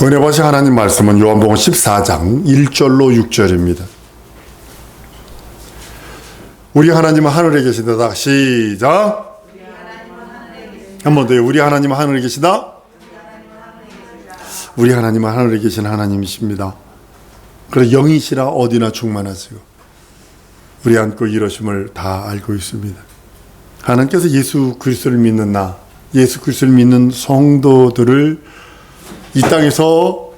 은혜 받으신 하나님 말씀은 요한복음 14장 1절로 6절입니다. 우리 하나님은 하늘에 계시다. 시작. 한 번 더요. 우리 하나님은 하늘에 계시다. 우리 하나님은 하늘에 계신 하나님이십니다. 그래서 영이시라 어디나 충만하시고 우리 안고 이러심을 다 알고 있습니다. 하나님께서 예수 그리스도를 믿는 나, 예수 그리스도를 믿는 성도들을 이 땅에서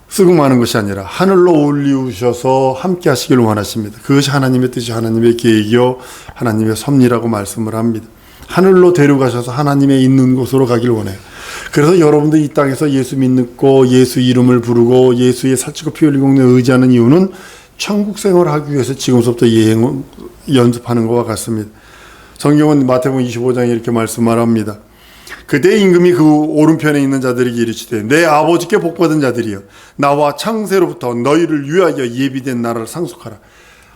쓰궁하는 것이 아니라 하늘로 올리우셔서 함께 하시기를 원하십니다. 그것이 하나님의 뜻이 하나님의 계획이요 하나님의 섭리라고 말씀을 합니다. 하늘로 데려가셔서 하나님의 있는 곳으로 가기를 원해요. 그래서 여러분들 이 땅에서 예수 믿고 예수 이름을 부르고 예수의 살찌고 피 흘리고 의지하는 이유는 천국 생활을 하기 위해서 지금부터 연습하는 것과 같습니다. 성경은 마태복음 25장에 이렇게 말씀합니다. 그때 임금이 그 오른편에 있는 자들에게 이르시되 내 아버지께 복받은 자들이여 나와 창세로부터 너희를 위하여 예비된 나라를 상속하라.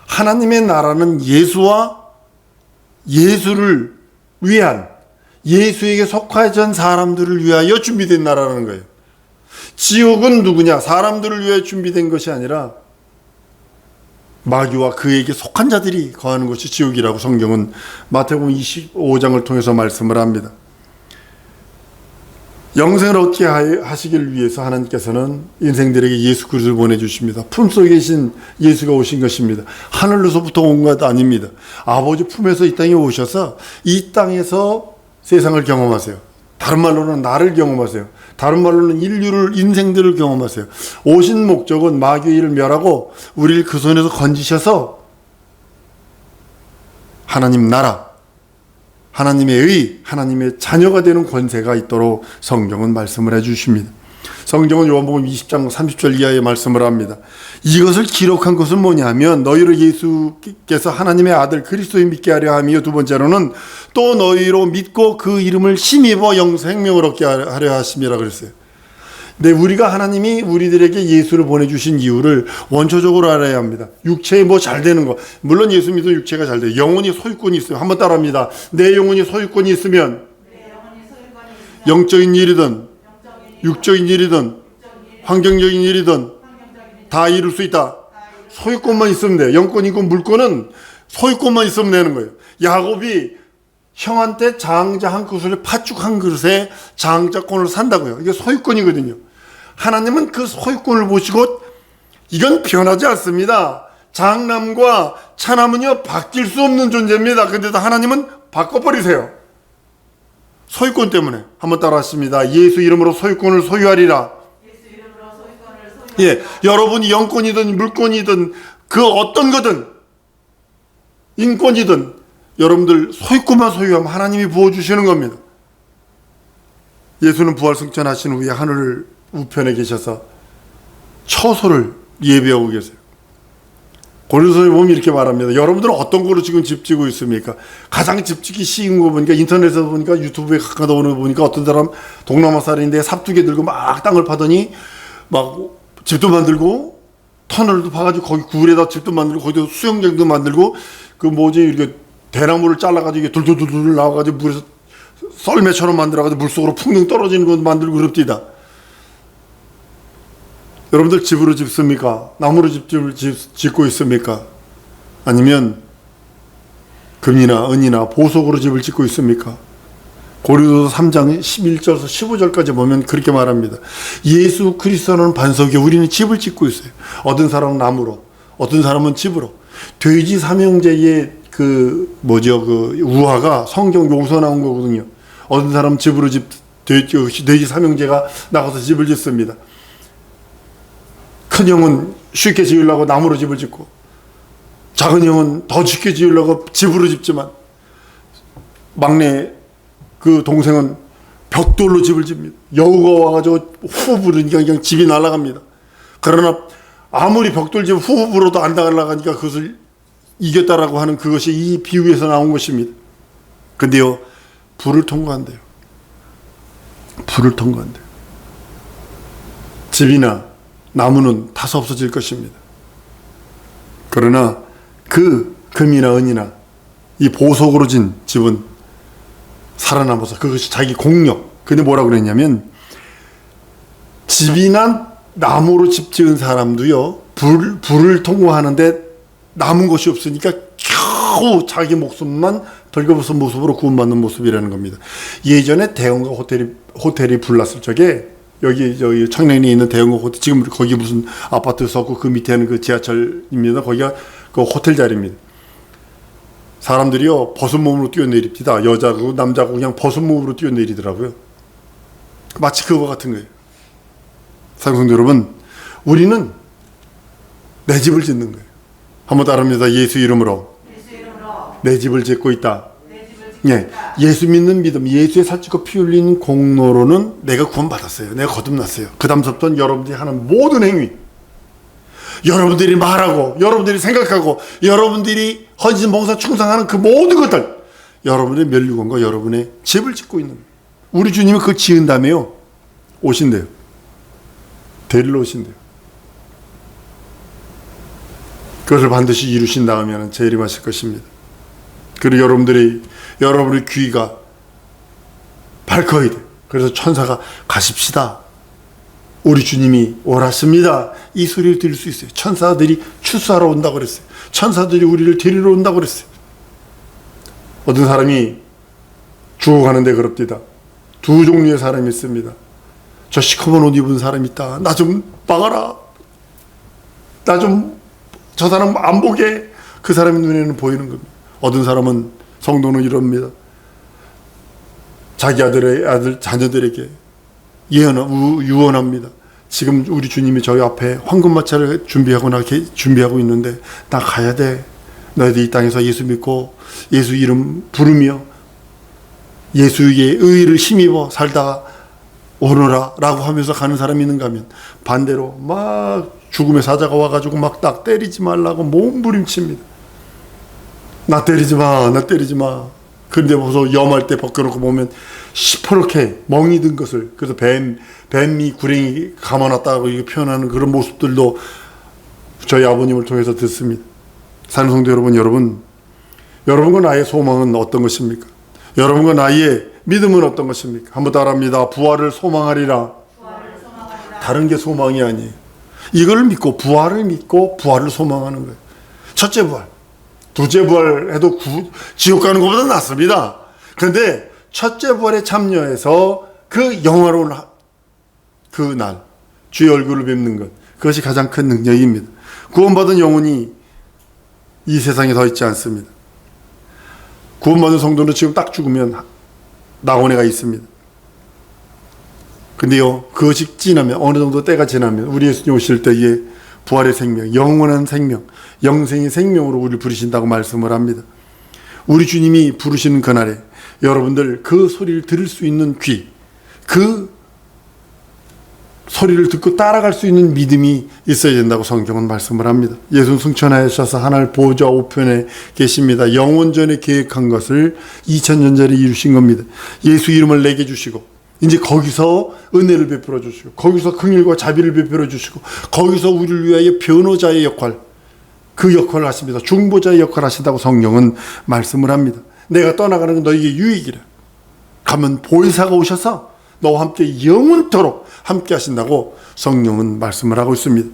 하나님의 나라는 예수와 예수를 위한 예수에게 속하던 사람들을 위하여 준비된 나라라는 거예요. 지옥은 누구냐? 사람들을 위해 준비된 것이 아니라 마귀와 그에게 속한 자들이 거하는 것이 지옥이라고 성경은 마태복음 25장을 통해서 말씀을 합니다. 영생을 얻게 하시기를 위해서 하나님께서는 인생들에게 예수 그리스도를 보내주십니다. 품속에 계신 예수가 오신 것입니다. 하늘로서부터 온 것 아닙니다. 아버지 품에서 이 땅에 오셔서 이 땅에서 세상을 경험하세요. 다른 말로는 나를 경험하세요. 다른 말로는 인생들을 경험하세요. 오신 목적은 마귀의 일을 멸하고 우리를 그 손에서 건지셔서 하나님 나라, 하나님의 의, 하나님의 자녀가 되는 권세가 있도록 성경은 말씀을 해주십니다. 성경은 요한복음 20장 30절 이하에 말씀을 합니다. 이것을 기록한 것은 뭐냐면 너희를 예수께서 하나님의 아들 그리스도를 믿게 하려 함이요 두 번째로는 또 너희로 믿고 그 이름을 힘입어 영생명을 얻게 하려 하심이라 그랬어요. 네, 우리가 하나님이 우리들에게 예수를 보내주신 이유를 원초적으로 알아야 합니다. 육체에 뭐 잘 되는 거. 물론 예수 믿어 육체가 잘 돼요. 영혼이 소유권이 있으면 한번 따라합니다. 내 영혼이 소유권이 있으면 영적인 일이든 육적인 일이든 환경적인 일이든 다 이룰 수 있다. 소유권만 있으면 돼요. 영권이고 물권은 소유권만 있으면 되는 거예요. 야곱이 형한테 장자 한 그릇을 팥죽 한 그릇에 장자권을 산다고요. 이게 소유권이거든요. 하나님은 그 소유권을 보시고 이건 변하지 않습니다. 장남과 차남은요 바뀔 수 없는 존재입니다. 근데도 하나님은 바꿔버리세요. 소유권 때문에. 한번 따라하십니다. 예수 이름으로 소유권을 소유하리라. 예, 여러분이 영권이든 물권이든 그 어떤 거든 인권이든 여러분들 소유권만 소유하면 하나님이 부어주시는 겁니다. 예수는 부활승천하신 후에 하늘 우편에 계셔서 처소를 예배하고 계세요. 고린도서에 보면 이렇게 말합니다. 여러분들은 어떤 거로 지금 집 짓고 있습니까? 가장 집 짓기 쉬운 거 보니까 인터넷에서 보니까 유튜브에 가까이 오는 거 보니까 어떤 사람 동남아 사람인데 삽두개 들고 막 땅을 파더니 막 집도 만들고 터널도 파가지고 거기 굴에다 집도 만들고 거기도 수영장도 만들고 그 뭐지 이렇게 대나무를 잘라가지고 이게 둘둘둘둘 나와가지고 물에서 썰매처럼 만들어가지고 물속으로 풍덩 떨어지는 거 만들고 그럽디다. 여러분들 집으로 짓습니까? 나무로 집을 짓고 있습니까? 아니면 금이나 은이나 보석으로 집을 짓고 있습니까? 고린도서 3장 11절에서 15절까지 보면 그렇게 말합니다. 예수 그리스도는 반석에 우리는 집을 짓고 있어요. 어떤 사람은 나무로, 어떤 사람은 집으로. 돼지 삼형제의 그 우화가 성경 용서 나온 거거든요. 어떤 사람은 집으로 돼지 삼형제가 나가서 집을 짓습니다. 큰 형은 쉽게 지으려고 나무로 집을 짓고 작은 형은 더 쉽게 지으려고 집으로 짓지만 막내 그 동생은 벽돌로 집을 짓니다. 여우가 와가지고 후 부르니까 그냥 집이 날아갑니다. 그러나 아무리 벽돌 집 후 불어도 안 날아가니까 그것을 이겼다라고 하는 그것이 이 비유에서 나온 것입니다. 근데요, 불을 통과한대요. 불을 통과한대요. 집이나 나무는 다소 없어질 것입니다. 그러나 그 금이나 은이나 이 보석으로 진 집은 살아남아서 그것이 자기 공력. 근데 뭐라고 그랬냐면 집이나 나무로 집 지은 사람도요, 불을 통과하는데 남은 것이 없으니까 겨우 자기 목숨만 벌거벗은 모습으로 구원받는 모습이라는 겁니다. 예전에 대형가 호텔이 불났을 적에 여기 청량리에 있는 대형가 호텔, 지금 거기 무슨 아파트 섰고 그 밑에는 그 지하철입니다. 거기가 그 호텔 자리입니다. 사람들이요 벗은 몸으로 뛰어내립니다. 여자고 남자고 그냥 벗은 몸으로 뛰어내리더라고요. 마치 그거 같은 거예요. 사랑성도 여러분, 우리는 내 집을 짓는 거예요. 한번 따라합니다. 예수 이름으로 내 집을 짓고 있다. 예, 예수 믿는 믿음, 예수의 살찌고 피 흘린 공로로는 내가 구원받았어요. 내가 거듭났어요. 그 다음부터는 여러분들이 하는 모든 행위, 여러분들이 말하고 여러분들이 생각하고 여러분들이 헌신 봉사 충성하는 그 모든 것들, 여러분의 멸류관과 여러분의 집을 짓고 있는 거예요. 우리 주님이 그걸 지은 다음에요 오신대요. 데리러 오신대요. 그것을 반드시 이루신 다음에는 재림하실 것입니다. 그리고 여러분의 귀가 밝아야 돼요. 그래서 천사가 가십시다, 우리 주님이 오라십니다, 이 소리를 들을 수 있어요. 천사들이 추수하러 온다고 그랬어요. 천사들이 우리를 데리러 온다고 그랬어요. 어떤 사람이 죽어가는데 그럽니다. 두 종류의 사람이 있습니다. 저 시커먼 옷 입은 사람 있다, 나 좀 막아라, 저 사람 안 보게. 그 사람의 눈에는 보이는 겁니다. 어떤 사람은, 성도는 이럽니다. 자기 자녀들에게 유언합니다. 지금 우리 주님이 저희 앞에 황금마차를 준비하고 있는데 나 가야 돼. 너희들 이 땅에서 예수 믿고 예수 이름 부르며 예수의 의를 힘입어 살다가 오너라 라고 하면서 가는 사람이 있는가 하면, 반대로 막 죽음의 사자가 와가지고 막 딱 때리지 말라고 몸부림칩니다. 나 때리지 마, 나 때리지 마. 그런데 보소 염할 때 벗겨놓고 보면 시퍼렇게 멍이 든 것을, 그래서 뱀이 구랭이 감아놨다고 표현하는 그런 모습들도 저희 아버님을 통해서 듣습니다. 사는 성도 여러분, 여러분과 나의 소망은 어떤 것입니까? 여러분과 나의 믿음은 어떤 것입니까? 한번 따라합니다. 부활을 소망하리라. 다른 게 소망이 아니에요. 이걸 믿고 부활을 소망하는 거예요. 첫째 부활, 둘째 부활 해도 지옥 가는 것보다 낫습니다. 그런데 첫째 부활에 참여해서 그 영화로운 그 날, 주의 얼굴을 뵙는 것, 그것이 가장 큰 능력입니다. 구원받은 영혼이 이 세상에 더 있지 않습니다. 구원받은 성도는 지금 딱 죽으면 낙원에가 있습니다. 근데요, 그것이 지나면, 어느 정도 때가 지나면, 우리 예수님 오실 때에 부활의 생명, 영원한 생명, 영생의 생명으로 우리를 부르신다고 말씀을 합니다. 우리 주님이 부르시는 그날에 여러분들 그 소리를 들을 수 있는 귀, 그 소리를 듣고 따라갈 수 있는 믿음이 있어야 된다고 성경은 말씀을 합니다. 예수는 승천하셔서 하늘 보좌 우편에 계십니다. 영원전에 계획한 것을 2000년 전에 이루신 겁니다. 예수 이름을 내게 주시고, 이제 거기서 은혜를 베풀어 주시고, 거기서 긍휼과 자비를 베풀어 주시고, 거기서 우리를 위하여 변호자의 역할, 그 역할을 하십니다. 중보자의 역할을 하신다고 성경은 말씀을 합니다. 내가 떠나가는 건 너에게 유익이라. 가면 보혜사가 오셔서 너와 함께 영원토록 함께 하신다고 성령은 말씀을 하고 있습니다.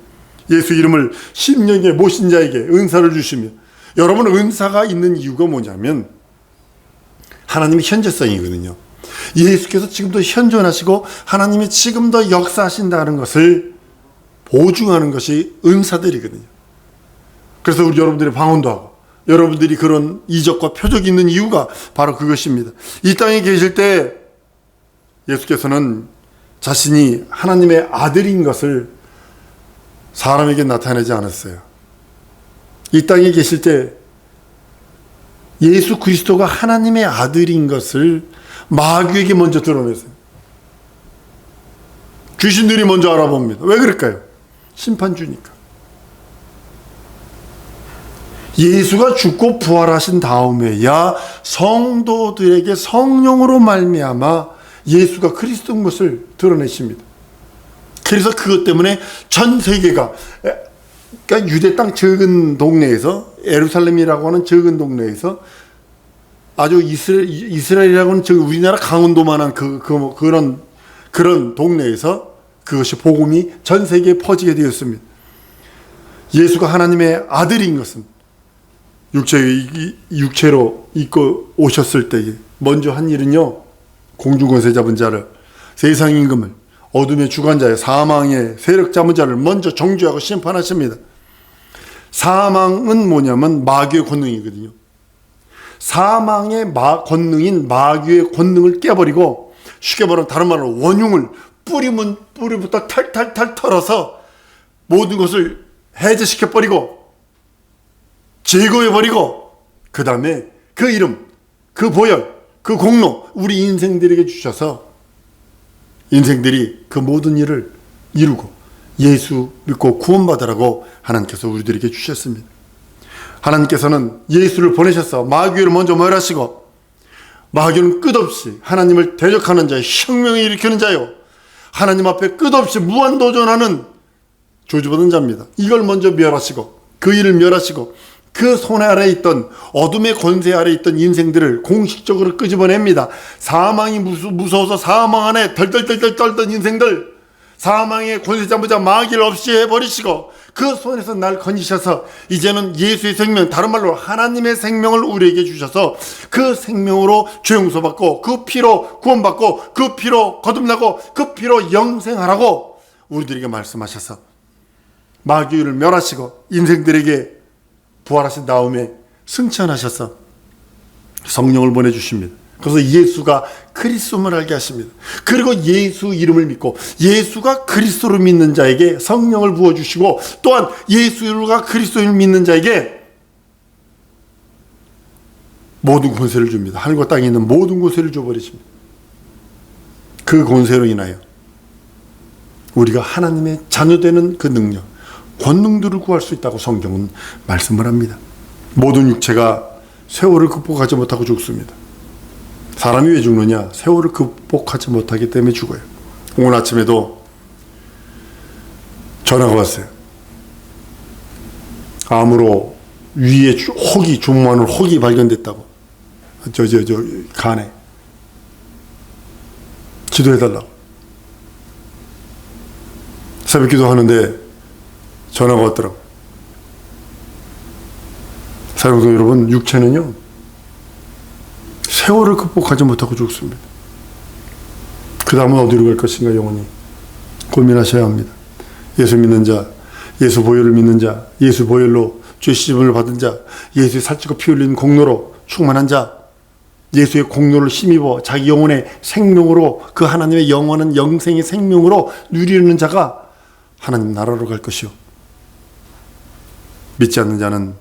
예수 이름을 심령에 모신 자에게 은사를 주시며, 여러분 은사가 있는 이유가 뭐냐면 하나님의 현재성이거든요. 예수께서 지금도 현존하시고 하나님이 지금도 역사하신다는 것을 보증하는 것이 은사들이거든요. 그래서 우리 여러분들이 방언도 하고 여러분들이 그런 이적과 표적이 있는 이유가 바로 그것입니다. 이 땅에 계실 때 예수께서는 자신이 하나님의 아들인 것을 사람에게 나타내지 않았어요. 이 땅에 계실 때 예수 그리스도가 하나님의 아들인 것을 마귀에게 먼저 드러냈어요. 귀신들이 먼저 알아봅니다. 왜 그럴까요? 심판주니까. 예수가 죽고 부활하신 다음에야 성도들에게 성령으로 말미암아 예수가 그리스도인 것을 드러내십니다. 그래서 그것 때문에 전 세계가, 그러니까 유대 땅 적은 동네에서, 예루살렘이라고 하는 적은 동네에서, 아주 이스라엘이라고 하는 우리나라 강원도만한 그런 동네에서 그것이 복음이 전 세계에 퍼지게 되었습니다. 예수가 하나님의 아들인 것은 육체로 입고 오셨을 때에 먼저 한 일은요, 공중권세 잡은 자를, 세상 임금을, 어둠의 주관자의 사망의 세력 잡은 자를 먼저 정죄하고 심판하십니다. 사망은 뭐냐면 마귀의 권능이거든요. 사망의 권능인 마귀의 권능을 깨버리고, 쉽게 말하면 다른 말로 원흉을 뿌리부터 탈탈탈 털어서 모든 것을 해제시켜버리고 제거해버리고, 그 다음에 그 이름, 그 보혈, 그 공로 우리 인생들에게 주셔서 인생들이 그 모든 일을 이루고 예수 믿고 구원받으라고 하나님께서 우리들에게 주셨습니다. 하나님께서는 예수를 보내셔서 마귀를 먼저 멸하시고, 마귀는 끝없이 하나님을 대적하는 자요, 혁명을 일으키는 자요, 하나님 앞에 끝없이 무한도전하는 저주받은 자입니다. 이걸 먼저 멸하시고, 그 일을 멸하시고, 그 손 아래에 있던, 어둠의 권세 아래에 있던 인생들을 공식적으로 끄집어냅니다. 사망이 무서워서 사망 안에 덜덜덜덜 떨던 인생들, 사망의 권세 잡으자 마귀를 없이 해버리시고, 그 손에서 날 건지셔서 이제는 예수의 생명, 다른 말로 하나님의 생명을 우리에게 주셔서 그 생명으로 죄 용서받고, 그 피로 구원받고, 그 피로 거듭나고, 그 피로 영생하라고 우리들에게 말씀하셔서 마귀를 멸하시고 인생들에게 부활하신 다음에 승천하셔서 성령을 보내주십니다. 그래서 예수가 그리스도임을 알게 하십니다. 그리고 예수 이름을 믿고 예수가 그리스도를 믿는 자에게 성령을 부어주시고, 또한 예수가 그리스도를 믿는 자에게 모든 권세를 줍니다. 하늘과 땅에 있는 모든 권세를 줘버리십니다. 그 권세로 인하여 우리가 하나님의 자녀되는 그 능력, 권능들을 구할 수 있다고 성경은 말씀을 합니다. 모든 육체가 세월을 극복하지 못하고 죽습니다. 사람이 왜 죽느냐? 세월을 극복하지 못하기 때문에 죽어요. 오늘 아침에도 전화가 왔어요. 암으로 위에 혹이, 중만으로 혹이 발견됐다고. 간에. 기도해달라고. 새벽 기도하는데 전화가 왔더라고. 사랑하는 여러분, 육체는요, 세월을 극복하지 못하고 죽습니다. 그 다음은 어디로 갈 것인가 영원히 고민하셔야 합니다. 예수 믿는 자, 예수 보혈을 믿는 자, 예수 보혈로 죄 씻음을 받은 자, 예수의 살찌고 피 흘린 공로로 충만한 자, 예수의 공로를 힘입어 자기 영혼의 생명으로, 그 하나님의 영원한 영생의 생명으로 누리는 자가 하나님 나라로 갈 것이요, 믿지 않는 자는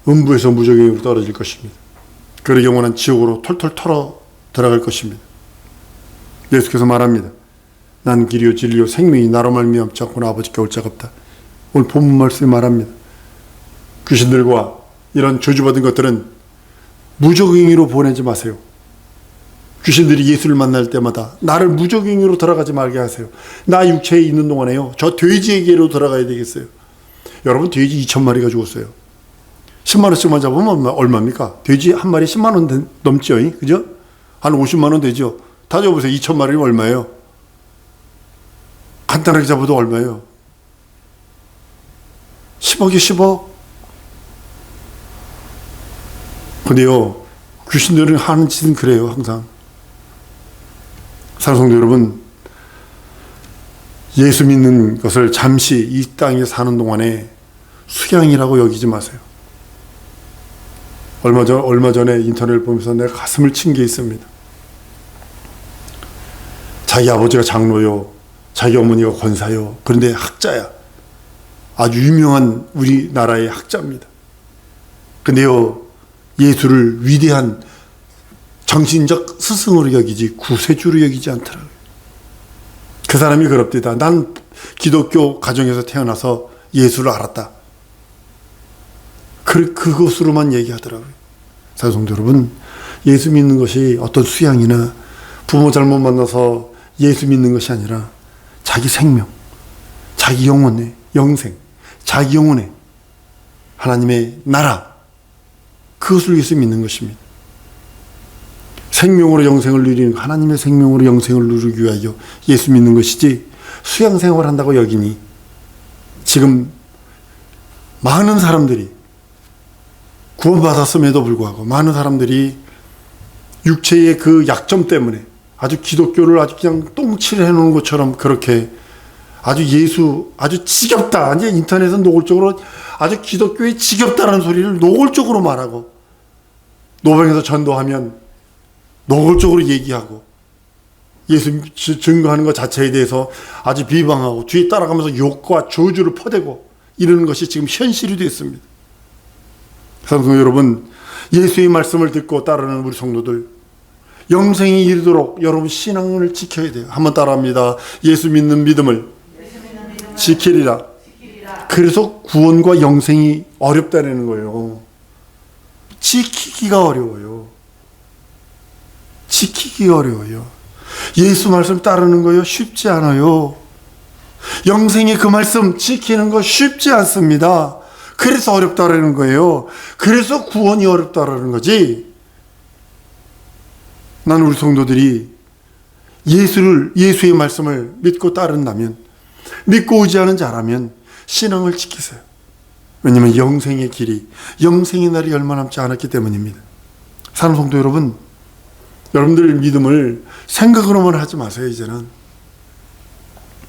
음부에서 무저갱이로 떨어질 것입니다. 그리고 영원한 지옥으로 털털 털어 들어갈 것입니다. 예수께서 말합니다. 난 길이요 진리요 생명이 나로 말미암지 않고는 아버지께 올 자가 없다. 오늘 본문 말씀이 말합니다. 귀신들과 이런 저주받은 것들은 무저갱이로 보내지 마세요. 귀신들이 예수를 만날 때마다 나를 무저갱이로 들어가지 말게 하세요. 나 육체에 있는 동안에요, 저 돼지에게로 들어가야 되겠어요. 여러분, 돼지 2,000마리가 죽었어요. 10만원씩만 잡으면 얼마입니까? 돼지 한 마리 10만원 넘죠? 그죠? 한 50만원 되죠? 다 잡으세요. 2,000마리면 얼마예요? 간단하게 잡아도 얼마예요? 10억이 10억. 근데요, 귀신들은 하는 짓은 그래요. 항상. 사랑하는 성도 여러분, 예수 믿는 것을 잠시 이 땅에 사는 동안에 수양이라고 여기지 마세요. 얼마 전에 인터넷을 보면서 내가 가슴을 친 게 있습니다. 자기 아버지가 장로요, 자기 어머니가 권사요, 그런데 학자야. 아주 유명한 우리나라의 학자입니다. 근데요, 예수를 위대한 정신적 스승으로 여기지 구세주로 여기지 않더라고요. 그 사람이 그럽니다. 난 기독교 가정에서 태어나서 예수를 알았다. 그것으로만 얘기하더라고요. 사랑하는 성도 여러분, 예수 믿는 것이 어떤 수양이나 부모 잘못 만나서 예수 믿는 것이 아니라 자기 생명, 자기 영혼의 영생, 자기 영혼의 하나님의 나라, 그것을 위해서 믿는 것입니다. 생명으로 영생을 누리는, 하나님의 생명으로 영생을 누리기 위하여 예수 믿는 것이지, 수양생활 한다고 여기니 지금 많은 사람들이 구원받았음에도 불구하고 많은 사람들이 육체의 그 약점 때문에 아주 기독교를 아주 그냥 똥칠해 놓은 것처럼 그렇게 아주 아주 지겹다. 이제 인터넷은 노골적으로 아주 기독교에 지겹다라는 소리를 노골적으로 말하고 노방에서 전도하면 노골적으로 얘기하고 예수 증거하는 것 자체에 대해서 아주 비방하고 뒤에 따라가면서 욕과 저주를 퍼대고 이러는 것이 지금 현실이 됐습니다. 성도 여러분, 예수의 말씀을 듣고 따르는 우리 성도들 영생이 이르도록 여러분 신앙을 지켜야 돼요. 한번 따라합니다. 예수 믿는 믿음을 지키리라. 그래서 구원과 영생이 어렵다는 거예요. 지키기가 어려워요. 지키기가 어려워요. 예수 말씀 따르는 거요 쉽지 않아요. 영생의 그 말씀 지키는 거 쉽지 않습니다. 그래서 어렵다라는 거예요. 그래서 구원이 어렵다라는 거지. 나는 우리 성도들이 예수의 말씀을 믿고 따른다면, 믿고 의지하는 자라면 신앙을 지키세요. 왜냐하면 영생의 길이, 영생의 날이 얼마 남지 않았기 때문입니다. 사랑하는 성도 여러분, 여러분들 믿음을 생각으로만 하지 마세요. 이제는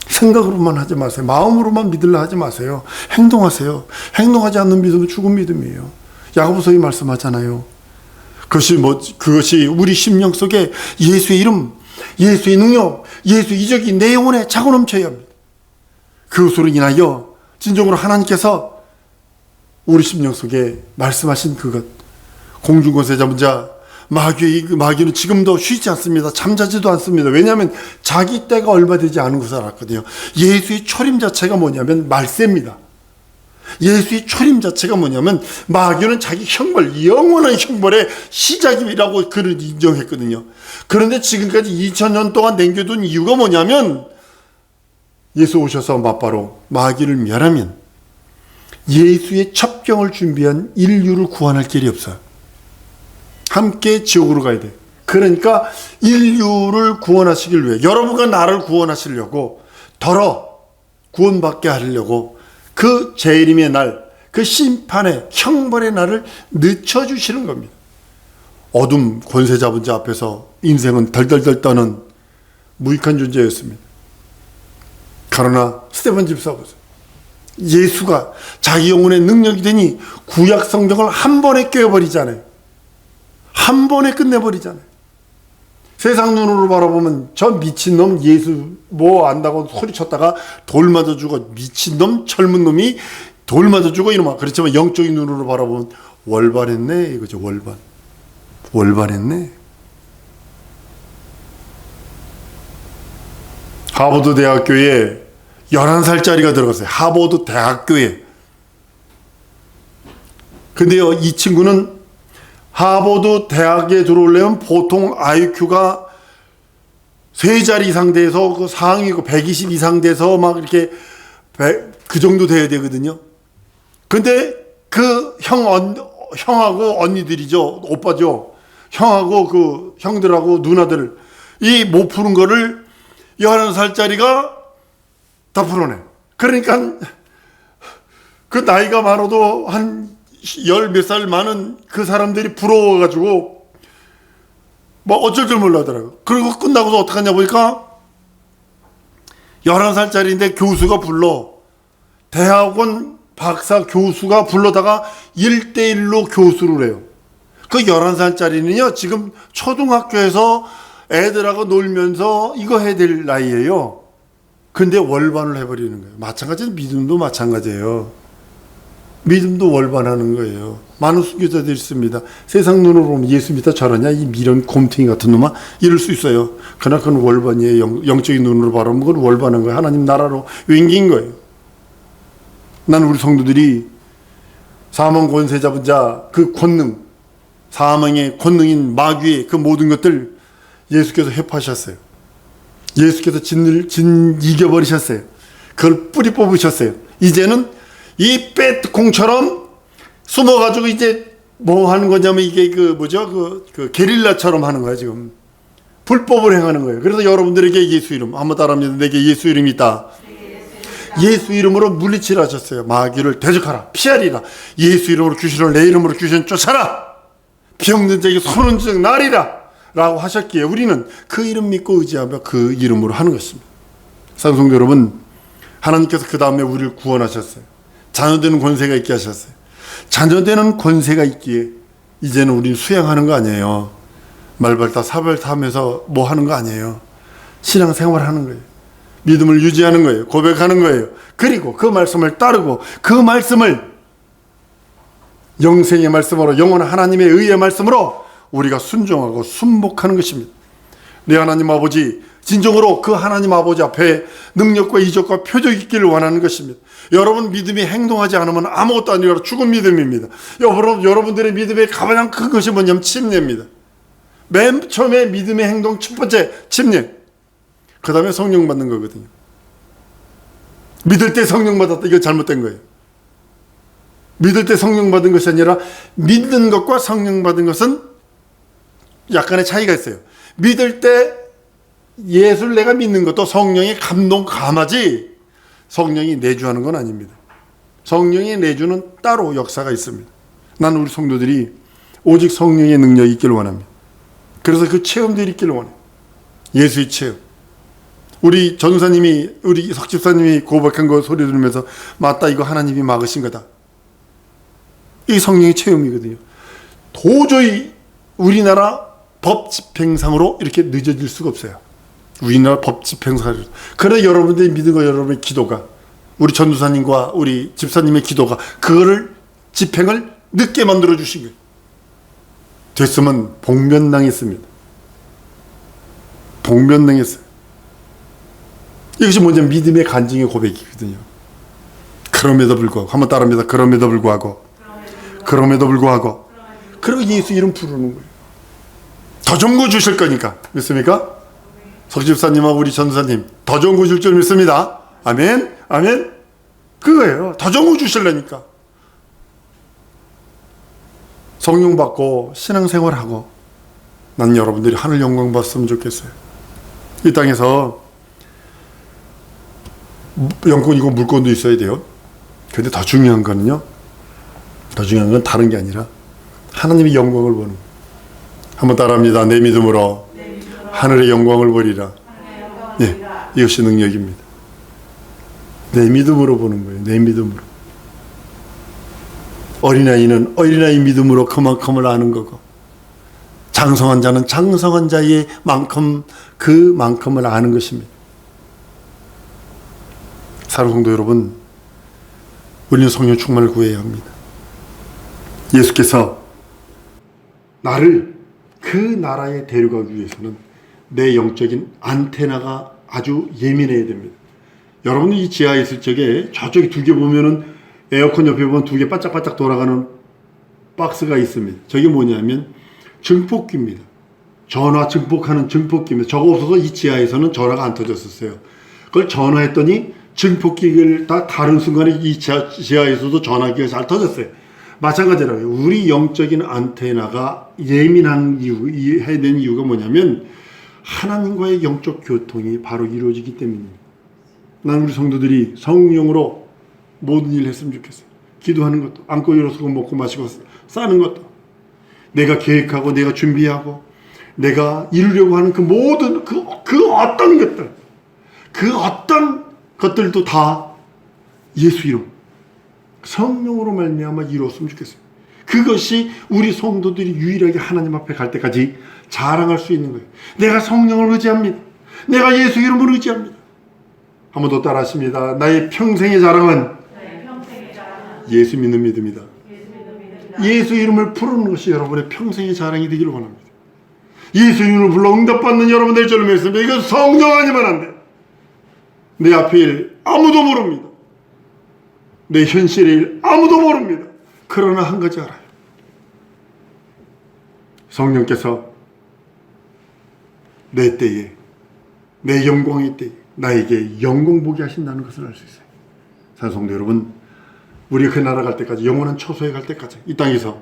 생각으로만 하지 마세요. 마음으로만 믿으려 하지 마세요. 행동하세요. 행동하지 않는 믿음은 죽은 믿음이에요. 야고보서에 말씀하잖아요. 그것이 우리 심령 속에 예수의 이름, 예수의 능력, 예수의 이적이 내 영혼에 차고 넘쳐야 합니다. 그것으로 인하여 진정으로 하나님께서 우리 심령 속에 말씀하신 그것, 공중권세 잡은 자 마귀는 지금도 쉬지 않습니다. 잠자지도 않습니다. 왜냐하면 자기 때가 얼마 되지 않은 것을 알았거든요. 예수의 초림 자체가 뭐냐면 말세입니다. 예수의 초림 자체가 뭐냐면 마귀는 자기 형벌, 영원한 형벌의 시작이라고 그를 인정했거든요. 그런데 지금까지 2000년 동안 남겨둔 이유가 뭐냐면 예수 오셔서 맞바로 마귀를 멸하면 예수의 첩경을 준비한 인류를 구원할 길이 없어요. 함께 지옥으로 가야 돼. 그러니까 인류를 구원하시길 위해, 여러분과 나를 구원하시려고, 구원받게 하려고 그 재림의 날, 그 심판의 형벌의 날을 늦춰주시는 겁니다. 어둠 권세 잡은 자 앞에서 인생은 덜덜덜 떠는 무익한 존재였습니다. 그러나 스데반 집사 보세요. 예수가 자기 영혼의 능력이 되니 구약 성경을 한 번에 깨어버리잖아요. 한 번에 끝내버리잖아요. 세상 눈으로 바라보면 저 미친놈 예수 뭐 안다고 소리쳤다가 돌 맞아 죽어. 미친놈 젊은 놈이 돌 맞아 죽어 이놈아. 그렇지만 영적인 눈으로 바라보면 월반했네 이거죠. 월반했네. 하버드 대학교에 11살짜리가 들어갔어요. 하버드 대학교에. 근데요, 이 친구는 하버드 대학에 들어오려면 보통 IQ가 3자리 이상 돼서 그 상위고 120 이상 돼서 막 이렇게 그 정도 돼야 되거든요. 근데 그 형하고 언니들이죠. 오빠죠. 형하고 그 형들하고 누나들 이 못 푸는 거를 11살짜리가 다 풀어내. 그러니까 그 나이가 많아도 한 10몇 살 많은 그 사람들이 부러워가지고 뭐 어쩔 줄 몰라더라고요. 그리고 끝나고서 어떡하냐 보니까 11살짜리인데 교수가 대학원 박사 교수가 불러다가 1대1로 교수를 해요. 그 11살짜리는요 지금 초등학교에서 애들하고 놀면서 이거 해야 될 나이예요. 근데 월반을 해버리는 거예요. 마찬가지로 믿음도 마찬가지예요. 믿음도 월반하는 거예요. 많은 순교자들이 있습니다. 세상 눈으로 보면 예수 믿다 저러냐 이 미련 곰탱이 같은 놈아 이럴 수 있어요. 그러나 그건 월반이에요. 영적인 눈으로 바라보면 그건 월반한 거예요. 하나님 나라로 윙긴 거예요. 나는 우리 성도들이 사망 권세 잡은 자 그 권능, 사망의 권능인 마귀의 그 모든 것들 예수께서 회파하셨어요. 예수께서 이겨버리셨어요. 그걸 뿌리 뽑으셨어요. 이제는 이 빼공처럼 숨어가지고 이제 뭐 하는 거냐면 이게 그 게릴라처럼 하는 거야 지금. 불법을 행하는 거예요. 그래서 여러분들에게 예수 이름, 한번 따라합니다. 내게 예수 이름이 있다. 예수 이름으로 물리치라셨어요. 마귀를 대적하라, 피하리라. 예수 이름으로 귀신을, 내 이름으로 귀신 쫓아라. 병든 자에게 손은 즉 나리라 라고 하셨기에 우리는 그 이름 믿고 의지하며 그 이름으로 하는 것입니다. 사랑성도 여러분, 하나님께서 그 다음에 우리를 구원하셨어요. 자녀되는 권세가 있게 하셨어요. 자녀되는 권세가 있기에 이제는 우리는 수행하는 거 아니에요. 말발타 사발타 하면서 뭐 하는 거 아니에요. 신앙생활 하는 거예요. 믿음을 유지하는 거예요. 고백하는 거예요. 그리고 그 말씀을 따르고 그 말씀을 영생의 말씀으로, 영원한 하나님의 의의 말씀으로 우리가 순종하고 순복하는 것입니다. 내 하나님 아버지, 진정으로 그 하나님 아버지 앞에 능력과 이적과 표적이 있기를 원하는 것입니다. 여러분 믿음이 행동하지 않으면 아무것도 아니라 죽은 믿음입니다. 여러분들의 믿음의 가장 큰 것이 뭐냐면 침례입니다. 맨 처음에 믿음의 행동 첫 번째 침례, 그 다음에 성령 받는 거거든요. 믿을 때 성령 받았다, 이거 잘못된 거예요. 믿을 때 성령 받은 것이 아니라 믿는 것과 성령 받은 것은 약간의 차이가 있어요. 믿을 때 예수를 내가 믿는 것도 성령의 감동 감하지 성령이 내주하는 건 아닙니다. 성령의 내주는 따로 역사가 있습니다. 나는 우리 성도들이 오직 성령의 능력이 있기를 원합니다. 그래서 그 체험들이 있기를 원해요. 예수의 체험. 우리 전사님이, 우리 석집사님이 고백한 거 소리 들으면서 맞다, 이거 하나님이 막으신 거다. 이 성령의 체험이거든요. 도저히 우리나라 법 집행상으로 이렇게 늦어질 수가 없어요. 우리나라 법 집행상. 그래 여러분들이 믿음과 여러분의 기도가, 우리 전도사님과 우리 집사님의 기도가 그거를 집행을 늦게 만들어 주신 거예요. 됐으면 복면당했습니다. 복면당했어요. 이것이 뭐냐면 믿음의 간증의 고백이거든요. 그럼에도 불구하고, 한번 따라합니다. 그럼에도 불구하고, 그리고 예수 이름 부르는 거예요. 더 좋은 거 주실 거니까. 믿습니까? 석집사님하고 우리 전사님 더 좋은 거 줄 줄 믿습니다. 아멘, 아멘. 그거예요. 더 좋은 거 주실라니까. 성령 받고 신앙생활하고, 난 여러분들이 하늘 영광 받았으면 좋겠어요. 이 땅에서 영권이고 물권도 있어야 돼요. 근데 더 중요한 거는요, 더 중요한 건 다른 게 아니라 하나님의 영광을 보는 거예요. 한번 따라합니다. 내 믿음으로 하늘의 영광을 보리라. 예, 이것이 능력입니다. 내 믿음으로 보는 거예요. 내 믿음으로. 어린아이는 어린아이 믿음으로 그만큼을 아는 거고, 장성한 자는 장성한 자의 만큼 그만큼을 아는 것입니다. 사랑하는 성도 여러분, 우리는 성령 충만을 구해야 합니다. 예수께서 나를 그 나라에 데려가기 위해서는 내 영적인 안테나가 아주 예민해야 됩니다. 여러분들 이 지하에 있을 적에 저쪽에 두 개 보면은, 에어컨 옆에 보면 두 개 바짝바짝 돌아가는 박스가 있습니다. 저게 뭐냐면 증폭기입니다. 전화 증폭하는 증폭기입니다. 저거 없어서 이 지하에서는 전화가 안 터졌었어요. 그걸 전화했더니 증폭기를 다 다른 순간에 이 지하에서도 전화기가 잘 터졌어요. 마찬가지라고요. 우리 영적인 안테나가 예민한 이유, 해야 되는 이유가 뭐냐면 하나님과의 영적 교통이 바로 이루어지기 때문입니다. 난 우리 성도들이 성령으로 모든 일을 했으면 좋겠어요. 기도하는 것도, 안고 일어서고 먹고 마시고 싸는 것도, 내가 계획하고 내가 준비하고 내가 이루려고 하는 그 모든 그 어떤 것들, 그 어떤 것들도 다 예수 이름, 성령으로 말미암아 이루었으면 좋겠어요. 그것이 우리 성도들이 유일하게 하나님 앞에 갈 때까지 자랑할 수 있는 거예요. 내가 성령을 의지합니다. 내가 예수 이름을 의지합니다. 한 번 더 따라하십니다. 나의 평생의 자랑은 예수 믿는 믿음이다. 예수 이름을 부르는 것이 여러분의 평생의 자랑이 되기를 원합니다. 예수 이름을 불러 응답받는 여러분 될 줄을 믿습니다. 이건 성령 아니면 안 돼. 내 앞의 일 아무도 모릅니다. 내 현실의 일 아무도 모릅니다. 그러나 한 가지 알아요. 성령께서 내 때에, 내 영광의 때에 나에게 영광 보게 하신다는 것을 알 수 있어요. 사랑하는 성도 여러분, 우리가 그 나라 갈 때까지, 영원한 초소에 갈 때까지 이 땅에서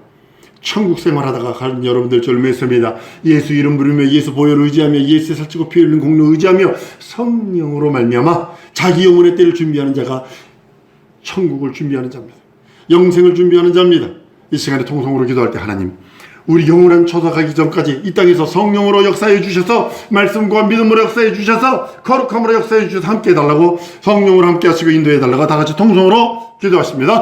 천국 생활하다가 가는 여러분들 저를 믿습니다. 예수 이름 부르며 예수 보혈 의지하며 예수의 살찌고 피 흘린 공로 의지하며 성령으로 말미암아 자기 영혼의 때를 준비하는 자가 천국을 준비하는 자입니다. 영생을 준비하는 자입니다. 이 시간에 통성으로 기도할 때 하나님, 우리 영원한 초석하기 전까지 이 땅에서 성령으로 역사해 주셔서 말씀과 믿음으로 역사해 주셔서 거룩함으로 역사해 주셔서 함께 해달라고, 성령으로 함께 하시고 인도해 달라고 다 같이 통성으로 기도하십니다.